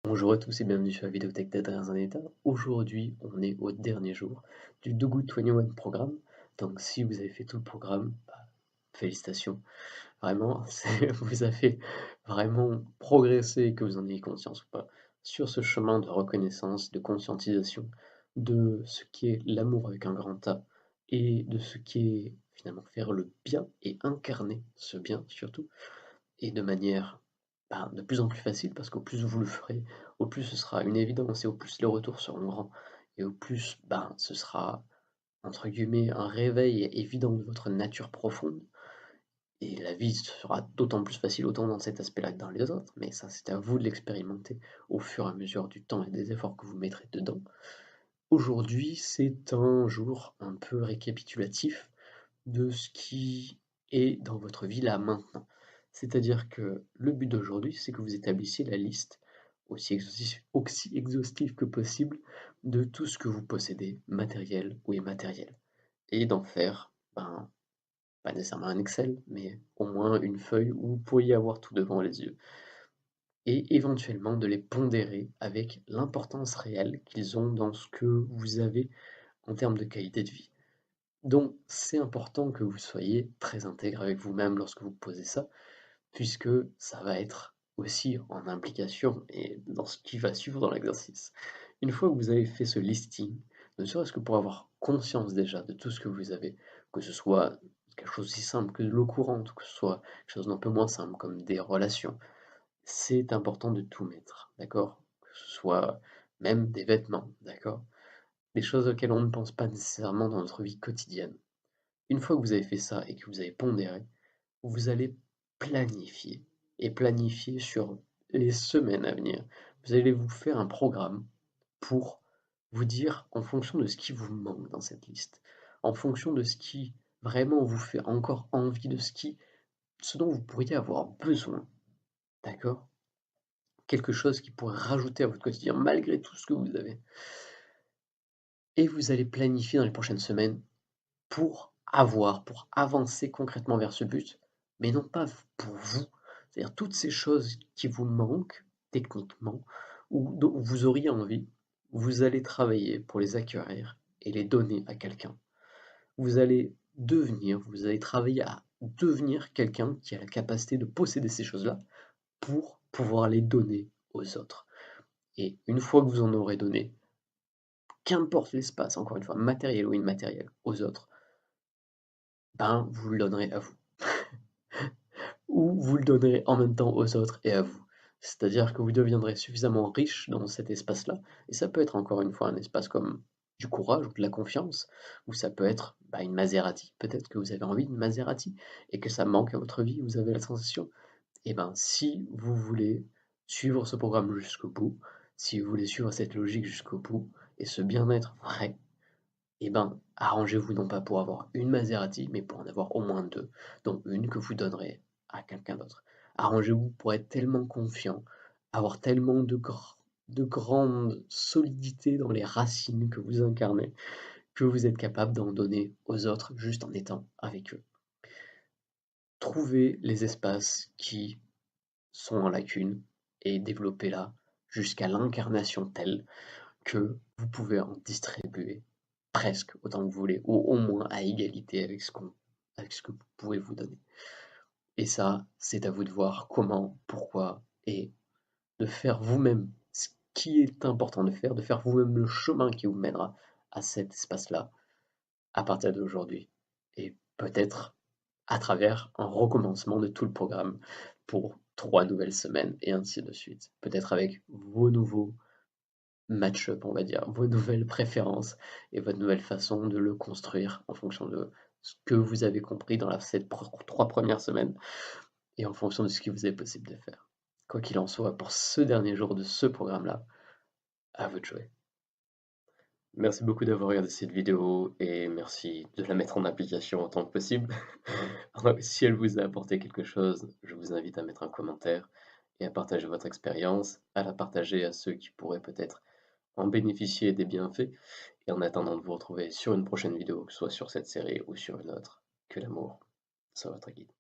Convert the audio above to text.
Bonjour à tous et bienvenue sur la vidéothèque d'Adrien Zanetta. Aujourd'hui, on est au dernier jour du Do Good 21 programme. Donc, si vous avez fait tout le programme, félicitations. Vraiment, vous avez vraiment progressé, que vous en ayez conscience ou pas, sur ce chemin de reconnaissance, de conscientisation de ce qu'est l'amour avec un grand A et de ce qu'est finalement faire le bien et incarner ce bien surtout et de manière de plus en plus facile parce qu'au plus vous le ferez, au plus ce sera une évidence et au plus les retours seront grands et au plus ce sera entre guillemets un réveil évident de votre nature profonde et la vie sera d'autant plus facile autant dans cet aspect-là que dans les autres, mais ça c'est à vous de l'expérimenter au fur et à mesure du temps et des efforts que vous mettrez dedans. Aujourd'hui, c'est un jour un peu récapitulatif de ce qui est dans votre vie là maintenant. C'est-à-dire que le but d'aujourd'hui, c'est que vous établissiez la liste aussi exhaustive que possible de tout ce que vous possédez, matériel ou immatériel. Et d'en faire, pas nécessairement un Excel, mais au moins une feuille où vous pourriez avoir tout devant les yeux. Et éventuellement de les pondérer avec l'importance réelle qu'ils ont dans ce que vous avez en termes de qualité de vie. Donc, c'est important que vous soyez très intègre avec vous-même lorsque vous posez ça, puisque ça va être aussi en implication et dans ce qui va suivre dans l'exercice. Une fois que vous avez fait ce listing, ne serait-ce que pour avoir conscience déjà de tout ce que vous avez, que ce soit quelque chose aussi simple que de l'eau courante, que ce soit quelque chose d'un peu moins simple comme des relations, c'est important de tout mettre, d'accord? Que ce soit même des vêtements, d'accord? Des choses auxquelles on ne pense pas nécessairement dans notre vie quotidienne. Une fois que vous avez fait ça et que vous avez pondéré, vous allez planifier et planifier sur les semaines à venir. Vous allez vous faire un programme pour vous dire, en fonction de ce qui vous manque dans cette liste, en fonction de ce qui vraiment vous fait encore envie, ce dont vous pourriez avoir besoin, d'accord? Quelque chose qui pourrait rajouter à votre quotidien malgré tout ce que vous avez. Et vous allez planifier dans les prochaines semaines pour avancer concrètement vers ce but, mais non pas pour vous. C'est-à-dire toutes ces choses qui vous manquent techniquement ou dont vous auriez envie, vous allez travailler pour les acquérir et les donner à quelqu'un. Vous allez travailler à devenir quelqu'un qui a la capacité de posséder ces choses-là pour pouvoir les donner aux autres. Et une fois que vous en aurez donné, qu'importe l'espace, encore une fois, matériel ou immatériel, aux autres, vous le donnerez à vous. Ou vous le donnerez en même temps aux autres et à vous. C'est-à-dire que vous deviendrez suffisamment riche dans cet espace-là, et ça peut être encore une fois un espace comme du courage ou de la confiance, ou ça peut être une Maserati. Peut-être que vous avez envie d'une Maserati et que ça manque à votre vie, vous avez la sensation. Et si vous voulez suivre ce programme jusqu'au bout, si vous voulez suivre cette logique jusqu'au bout, et ce bien-être vrai, arrangez-vous non pas pour avoir une Maserati, mais pour en avoir au moins deux, dont une que vous donnerez à quelqu'un d'autre. Arrangez-vous pour être tellement confiant, avoir tellement de grande solidité dans les racines que vous incarnez, que vous êtes capable d'en donner aux autres juste en étant avec eux. Trouvez les espaces qui sont en lacune et développez-la jusqu'à l'incarnation telle que vous pouvez en distribuer presque autant que vous voulez, ou au moins à égalité avec ce que vous pouvez vous donner. Et ça, c'est à vous de voir comment, pourquoi, et de faire vous-même ce qui est important de faire vous-même le chemin qui vous mènera à cet espace-là à partir d'aujourd'hui. Et peut-être à travers un recommencement de tout le programme pour 3 nouvelles semaines, et ainsi de suite. Peut-être avec vos nouveaux match-up, on va dire, vos nouvelles préférences et votre nouvelle façon de le construire en fonction de ce que vous avez compris dans ces 3 premières semaines et en fonction de ce qui vous est possible de faire. Quoi qu'il en soit, pour ce dernier jour de ce programme-là, à vous de jouer. Merci beaucoup d'avoir regardé cette vidéo et merci de la mettre en application autant que possible. Si elle vous a apporté quelque chose, je vous invite à mettre un commentaire et à partager votre expérience, à la partager à ceux qui pourraient peut-être en bénéficier des bienfaits. Et en attendant de vous retrouver sur une prochaine vidéo, que ce soit sur cette série ou sur une autre, que l'amour soit votre guide.